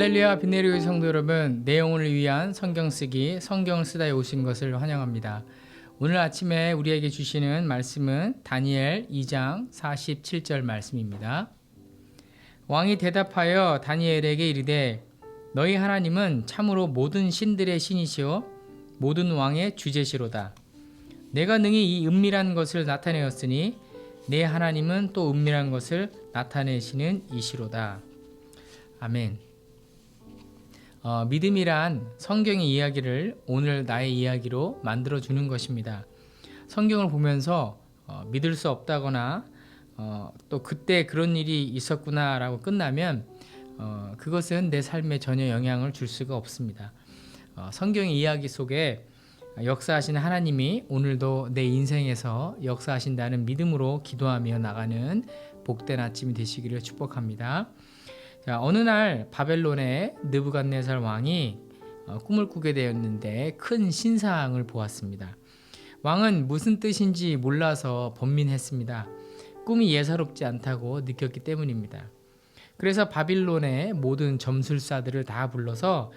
할렐루야 빈내리교회 성도 여러분, 내용을 위한 성경 쓰기, 성경을 쓰다에 오신 것을 환영합니다. 오늘 아침에 우리에게 주시는 말씀은 다니엘 2장 47절 말씀입니다. 왕이 대답하여 다니엘에게 이르되 너희 하나님은 참으로 모든 신들의 신이시요 모든 왕의 주제시로다. 내가 능히 이 은밀한 것을 나타내었으니 내 하나님은 또 은밀한 것을 나타내시는 이시로다. 아멘. 믿음이란 성경의 이야기를 오늘 나의 이야기로 만들어주는 것입니다. 성경을 보면서 믿을 수 없다거나 또 그때 그런 일이 있었구나 라고 끝나면 그것은 내 삶에 전혀 영향을 줄 수가 없습니다. 성경의 이야기 속에 역사하시는 하나님이 오늘도 내 인생에서 역사하신다는 믿음으로 기도하며 나가는 복된 아침이 되시기를 축복합니다. 자, 어느 날 바벨론의 느부갓네살 왕이 꿈을 꾸게 되었는데 큰 신상을 보았습니다. 왕은 무슨 뜻인지 몰라서 번민했습니다. 꿈이 예사롭지 않다고 느꼈기 때문입니다. 그래서 바빌론의 모든 점술사들을 다 불러서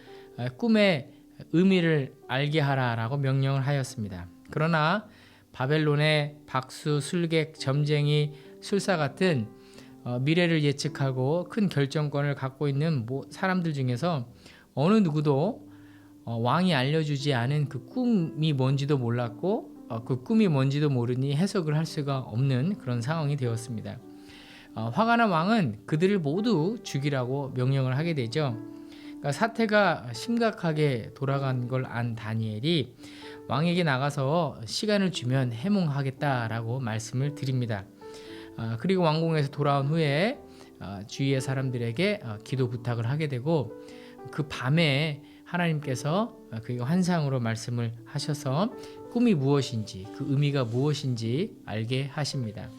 꿈의 의미를 알게 하라라고 명령을 하였습니다. 그러나 바벨론의 박수, 술객, 점쟁이, 술사 같은 미래를 예측하고 큰 결정권을 갖고 있는 사람들 중에서 어느 누구도 왕이 알려주지 않은 그 꿈이 뭔지도 몰랐고 그 꿈이 뭔지도 모르니 해석을 할 수가 없는 그런 상황이 되었습니다. 화가 난 왕은 그들을 모두 죽이라고 명령을 하게 되죠. 그러니까 사태가 심각하게 돌아간 걸 안 다니엘이 왕에게 나가서 시간을 주면 해몽하겠다라고 말씀을 드립니다. 그리고 왕궁에서 돌아온 후에 주위의 사람들에게 기도 부탁을 하게 되고 그 밤에 하나님께서 그 환상으로 말씀을 하셔서 꿈이 무엇인지 그 의미가 무엇인지 알게 하십니다.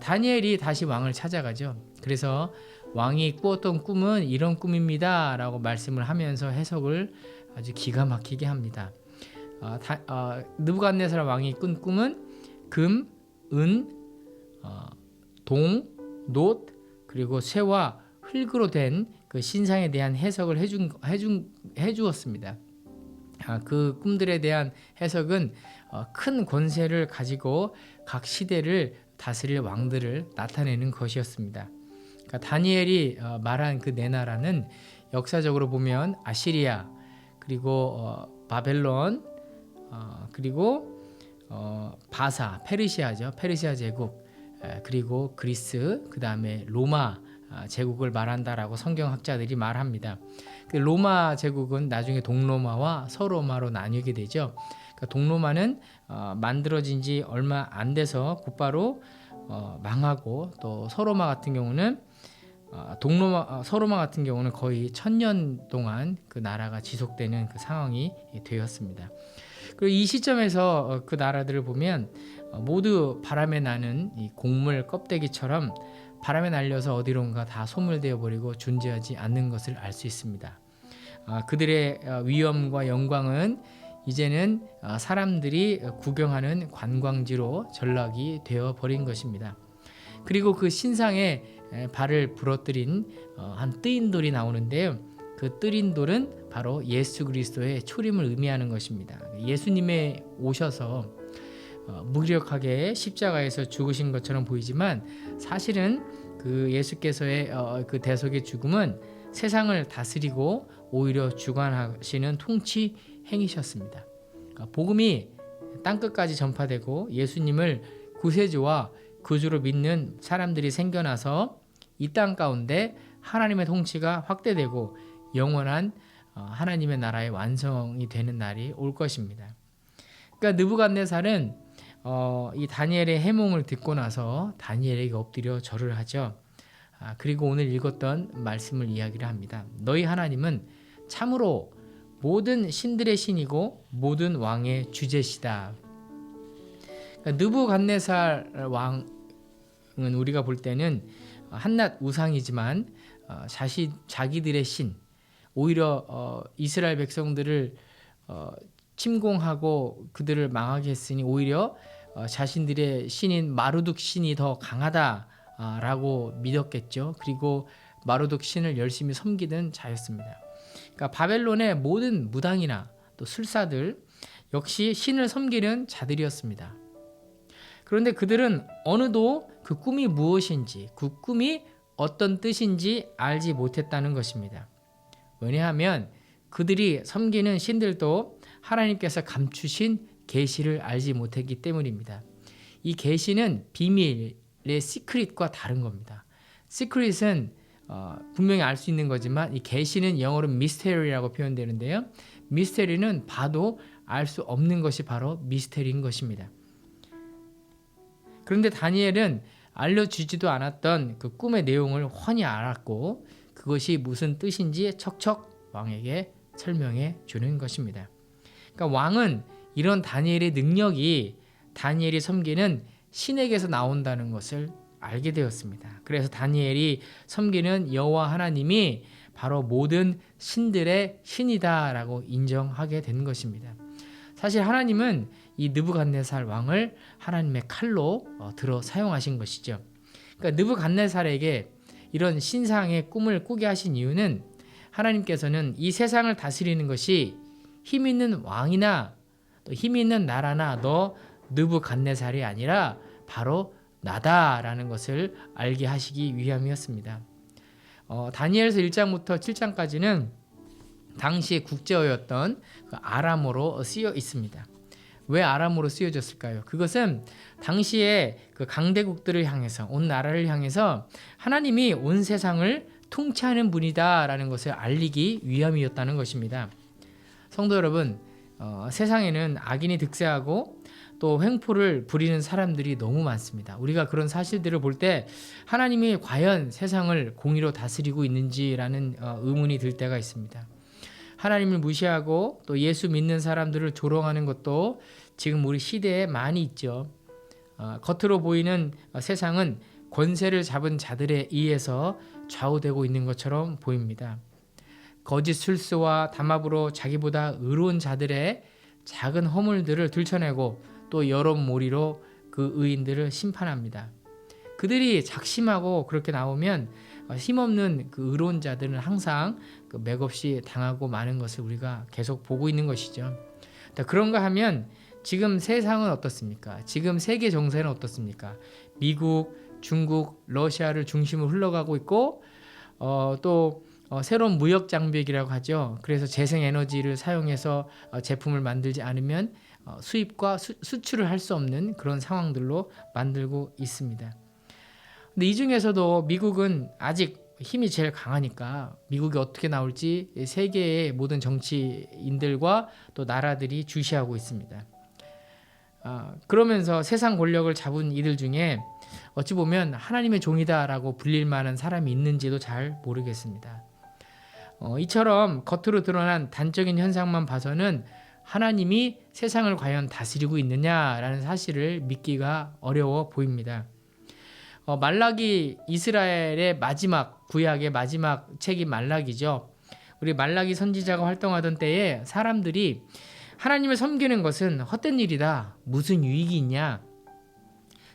다니엘이 다시 왕을 찾아가죠. 그래서 왕이 꾸었던 꿈은 이런 꿈입니다 라고 말씀을 하면서 해석을 아주 기가 막히게 합니다. 느부갓네살 왕이 꾼 꿈은 금, 은, 동, 놋 그리고 쇠와 흙으로 된 그 신상에 대한 해석을 해주었습니다. 그 꿈들에 대한 해석은 큰 권세를 가지고 각 시대를 다스릴 왕들을 나타내는 것이었습니다. 그러니까 다니엘이 말한 그 네 나라는 역사적으로 보면 아시리아 그리고 바벨론 그리고 바사 페르시아죠. 페르시아 제국 그리고 그리스 그 다음에 로마 제국을 말한다라고 성경학자들이 말합니다. 그 로마 제국은 나중에 동로마와 서로마로 나뉘게 되죠. 그러니까 동로마는 만들어진 지 얼마 안 돼서 곧바로 망하고 또 서로마 같은 경우는 서로마 같은 경우는 거의 1000년 동안 그 나라가 지속되는 그 상황이 되었습니다. 그리고 이 시점에서 그 나라들을 보면 모두 바람에 나는 이 곡물 껍데기처럼 바람에 날려서 어디론가 다 소멸되어 버리고 존재하지 않는 것을 알 수 있습니다. 그들의 위엄과 영광은 이제는 사람들이 구경하는 관광지로 전락이 되어 버린 것입니다. 그리고 그 신상에 발을 부러뜨린 한 뜨인 돌이 나오는데요. 그 뜨린 돌은 바로 예수 그리스도의 초림을 의미하는 것입니다. 예수님이 오셔서 무기력하게 십자가에서 죽으신 것처럼 보이지만 사실은 그 예수께서의 그 대속의 죽음은 세상을 다스리고 오히려 주관하시는 통치 행위셨습니다. 그러니까 복음이 땅끝까지 전파되고 예수님을 구세주와 구주로 믿는 사람들이 생겨나서 이 땅 가운데 하나님의 통치가 확대되고 영원한 하나님의 나라의 완성이 되는 날이 올 것입니다. 그러니까 느부갓네살은 이 다니엘의 해몽을 듣고 나서 다니엘에게 엎드려 절을 하죠. 그리고 오늘 읽었던 말씀을 이야기를 합니다. 너희 하나님은 참으로 모든 신들의 신이고 모든 왕의 주제시다. 그러니까 느부갓네살 왕은 우리가 볼 때는 한낱 우상이지만 자기들의 신, 오히려 이스라엘 백성들을 침공하고 그들을 망하게 했으니 오히려 자신들의 신인 마르둑 신이 더 강하다라고 믿었겠죠. 그리고 마르둑 신을 열심히 섬기던 자였습니다. 그러니까 바벨론의 모든 무당이나 또 술사들 역시 신을 섬기는 자들이었습니다. 그런데 그들은 어느도 그 꿈이 무엇인지, 그 꿈이 어떤 뜻인지 알지 못했다는 것입니다. 왜냐하면 그들이 섬기는 신들도 하나님께서 감추신 계시를 알지 못했기 때문입니다. 이 계시는 비밀의 시크릿과 다른 겁니다. 시크릿은 분명히 알 수 있는 거지만 이 계시는 영어로 미스테리라고 표현되는데요. 미스테리는 봐도 알 수 없는 것이 바로 미스테리인 것입니다. 그런데 다니엘은 알려주지도 않았던 그 꿈의 내용을 훤히 알았고 그것이 무슨 뜻인지 척척 왕에게 설명해 주는 것입니다. 그러니까 왕은 이런 다니엘의 능력이 다니엘이 섬기는 신에게서 나온다는 것을 알게 되었습니다. 그래서 다니엘이 섬기는 여호와 하나님이 바로 모든 신들의 신이다라고 인정하게 된 것입니다. 사실 하나님은 이 느부갓네살 왕을 하나님의 칼로 들어 사용하신 것이죠. 그러니까 느부갓네살에게 이런 신상의 꿈을 꾸게 하신 이유는 하나님께서는 이 세상을 다스리는 것이 힘 있는 왕이나 또 힘 있는 나라나 너 느부갓네살이 아니라 바로 나다라는 것을 알게 하시기 위함이었습니다. 다니엘서 1장부터 7장까지는 당시의 국제어였던 그 아람어로 쓰여 있습니다. 왜 아람어로 쓰여졌을까요? 그것은 당시에 그 강대국들을 향해서 온 나라를 향해서 하나님이 온 세상을 통치하는 분이다라는 것을 알리기 위함이었다는 것입니다. 성도 여러분, 세상에는 악인이 득세하고 또 횡포를 부리는 사람들이 너무 많습니다. 우리가 그런 사실들을 볼 때 하나님이 과연 세상을 공의로 다스리고 있는지라는 의문이 들 때가 있습니다. 하나님을 무시하고 또 예수 믿는 사람들을 조롱하는 것도 지금 우리 시대에 많이 있죠. 겉으로 보이는 세상은 권세를 잡은 자들에 의해서 좌우되고 있는 것처럼 보입니다. 거짓 술수와 담합으로 자기보다 의로운 자들의 작은 허물들을 들춰내고 또 여론몰이로 그 의인들을 심판합니다. 그들이 작심하고 그렇게 나오면 힘없는 그 의로운 자들은 항상 그 맥없이 당하고 마는 것을 우리가 계속 보고 있는 것이죠. 그런가 하면 지금 세상은 어떻습니까? 지금 세계 정세는 어떻습니까? 미국, 중국, 러시아를 중심으로 흘러가고 있고 또 새로운 무역 장벽이라고 하죠. 그래서 재생에너지를 사용해서 제품을 만들지 않으면 수입과 수출을 할 수 없는 그런 상황들로 만들고 있습니다. 근데 이 중에서도 미국은 아직 힘이 제일 강하니까 미국이 어떻게 나올지 세계의 모든 정치인들과 또 나라들이 주시하고 있습니다. 그러면서 세상 권력을 잡은 이들 중에 어찌 보면 하나님의 종이다라고 불릴 만한 사람이 있는지도 잘 모르겠습니다. 이처럼 겉으로 드러난 단적인 현상만 봐서는 하나님이 세상을 과연 다스리고 있느냐라는 사실을 믿기가 어려워 보입니다. 말라기, 이스라엘의 마지막 구약의 마지막 책이 말라기죠. 우리 말라기 선지자가 활동하던 때에 사람들이 하나님을 섬기는 것은 헛된 일이다. 무슨 유익이 있냐?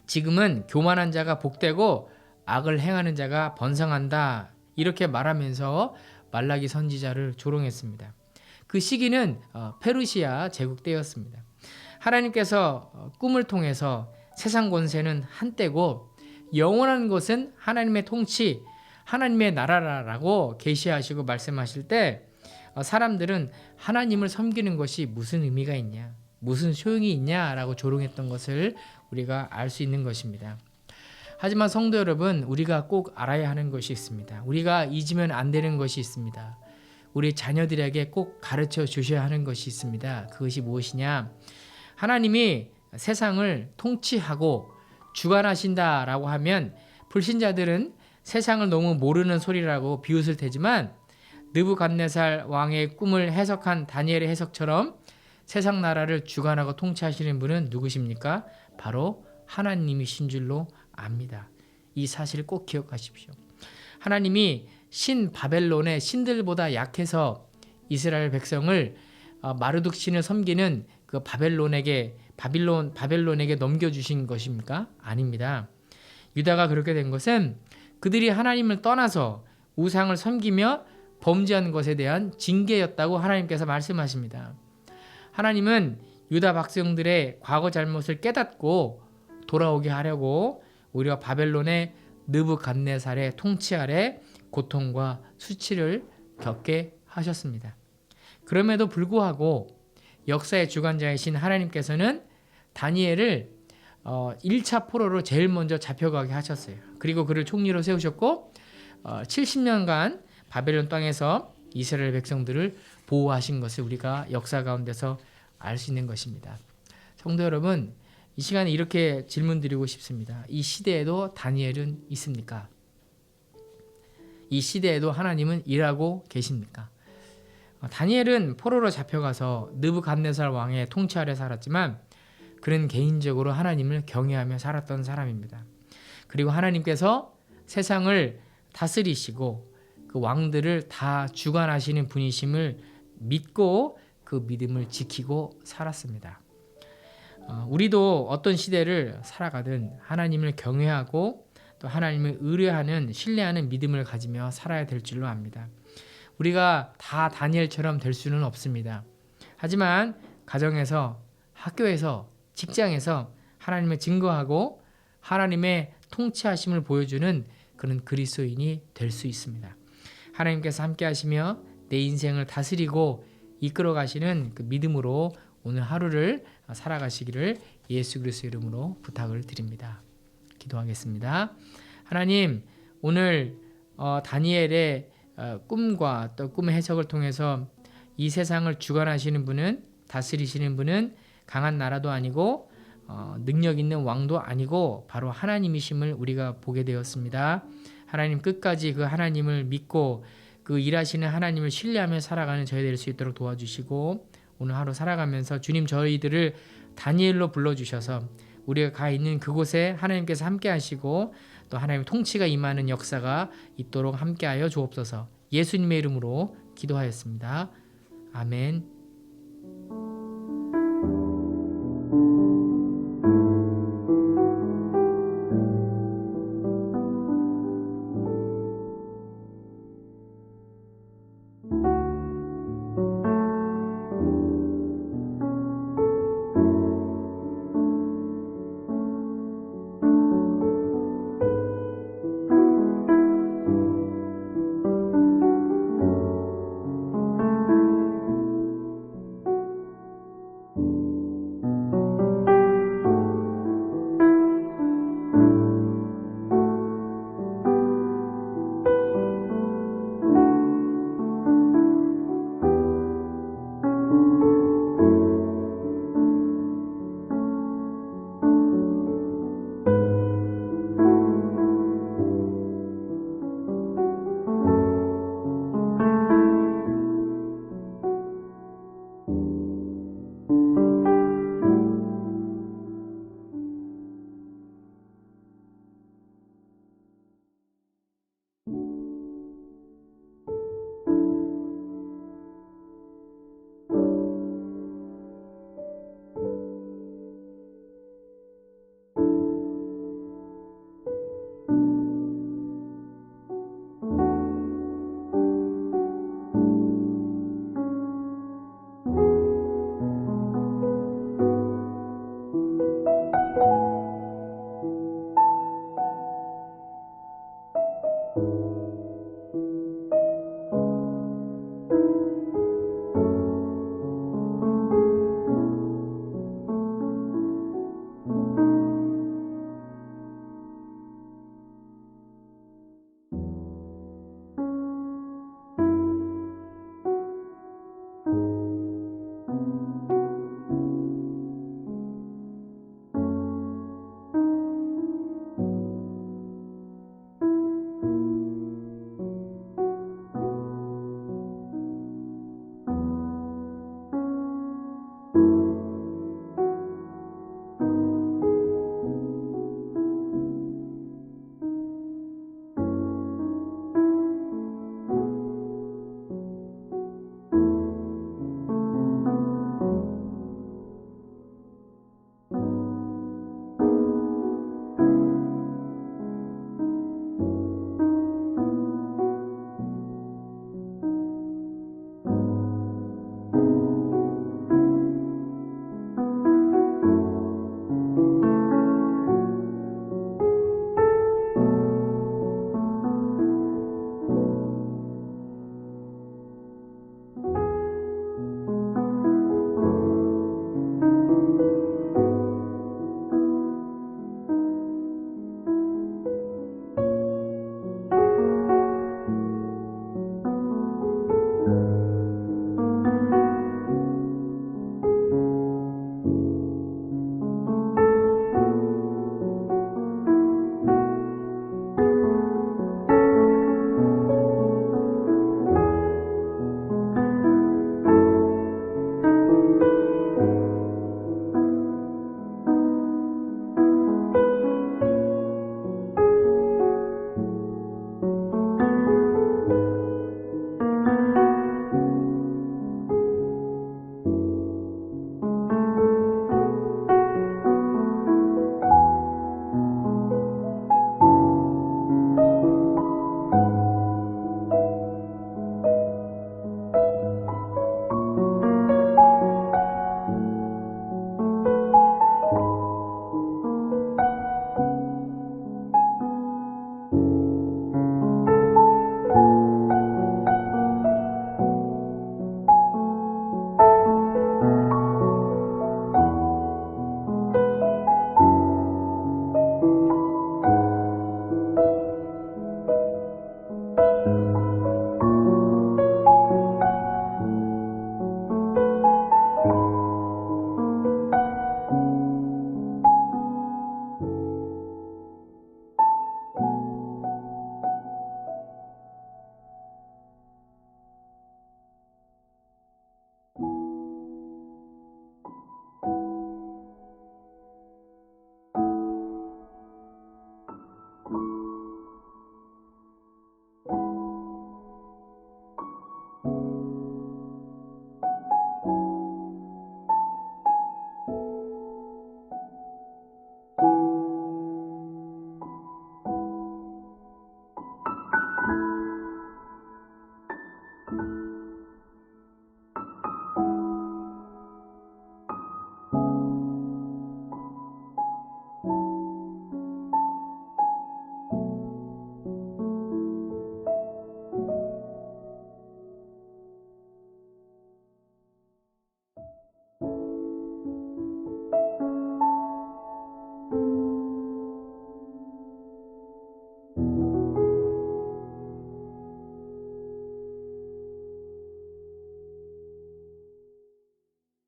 지금은 교만한 자가 복되고 악을 행하는 자가 번성한다. 이렇게 말하면서 말라기 선지자를 조롱했습니다. 그 시기는 페르시아 제국 때였습니다. 하나님께서 꿈을 통해서 세상 권세는 한때고 영원한 것은 하나님의 통치, 하나님의 나라라고 계시하시고 말씀하실 때 사람들은 하나님을 섬기는 것이 무슨 의미가 있냐, 무슨 소용이 있냐라고 조롱했던 것을 우리가 알 수 있는 것입니다. 하지만 성도 여러분, 우리가 꼭 알아야 하는 것이 있습니다. 우리가 잊으면 안 되는 것이 있습니다. 우리 자녀들에게 꼭 가르쳐 주셔야 하는 것이 있습니다. 그것이 무엇이냐? 하나님이 세상을 통치하고 주관하신다라고 하면 불신자들은 세상을 너무 모르는 소리라고 비웃을 테지만 느부갓네살 왕의 꿈을 해석한 다니엘의 해석처럼 세상 나라를 주관하고 통치하시는 분은 누구십니까? 바로 하나님이신 줄로 압니다. 이 사실을 꼭 기억하십시오. 하나님이 신 바벨론의 신들보다 약해서 이스라엘 백성을 마르둑 신을 섬기는 그 바벨론에게 넘겨주신 것입니까? 아닙니다. 유다가 그렇게 된 것은 그들이 하나님을 떠나서 우상을 섬기며 범죄한 것에 대한 징계였다고 하나님께서 말씀하십니다. 하나님은 유다 백성들의 과거 잘못을 깨닫고 돌아오게 하려고 오히려 바벨론의 느부갓네살의 통치 아래 고통과 수치를 겪게 하셨습니다. 그럼에도 불구하고 역사의 주관자이신 하나님께서는 다니엘을 1차 포로로 제일 먼저 잡혀가게 하셨어요. 그리고 그를 총리로 세우셨고 70년간 바벨론 땅에서 이스라엘 백성들을 보호하신 것을 우리가 역사 가운데서 알 수 있는 것입니다. 성도 여러분, 이 시간에 이렇게 질문 드리고 싶습니다. 이 시대에도 다니엘은 있습니까? 이 시대에도 하나님은 일하고 계십니까? 다니엘은 포로로 잡혀가서 느부갓네살 왕의 통치 아래 살았지만 그는 개인적으로 하나님을 경외하며 살았던 사람입니다. 그리고 하나님께서 세상을 다스리시고 그 왕들을 다 주관하시는 분이심을 믿고 그 믿음을 지키고 살았습니다. 우리도 어떤 시대를 살아가든 하나님을 경외하고 또 하나님을 의뢰하는 신뢰하는 믿음을 가지며 살아야 될 줄로 압니다. 우리가 다 다니엘처럼 될 수는 없습니다. 하지만 가정에서, 학교에서, 직장에서 하나님을 증거하고 하나님의 통치하심을 보여주는 그런 그리스도인이 될 수 있습니다. 하나님께서 함께 하시며 내 인생을 다스리고 이끌어 가시는 그 믿음으로 오늘 하루를 살아가시기를 예수 그리스도 이름으로 부탁을 드립니다. 기도하겠습니다. 하나님, 오늘 다니엘의 꿈과 또 꿈의 해석을 통해서 이 세상을 주관하시는 분은, 다스리시는 분은 강한 나라도 아니고 능력 있는 왕도 아니고 바로 하나님이심을 우리가 보게 되었습니다. 하나님, 끝까지 그 하나님을 믿고 그 일하시는 하나님을 신뢰하며 살아가는 저희 될 수 있도록 도와주시고, 오늘 하루 살아가면서 주님, 저희들을 다니엘로 불러주셔서 우리가 가 있는 그곳에 하나님께서 함께 하시고 또 하나님의 통치가 임하는 역사가 있도록 함께하여 주옵소서. 예수님의 이름으로 기도하였습니다. 아멘.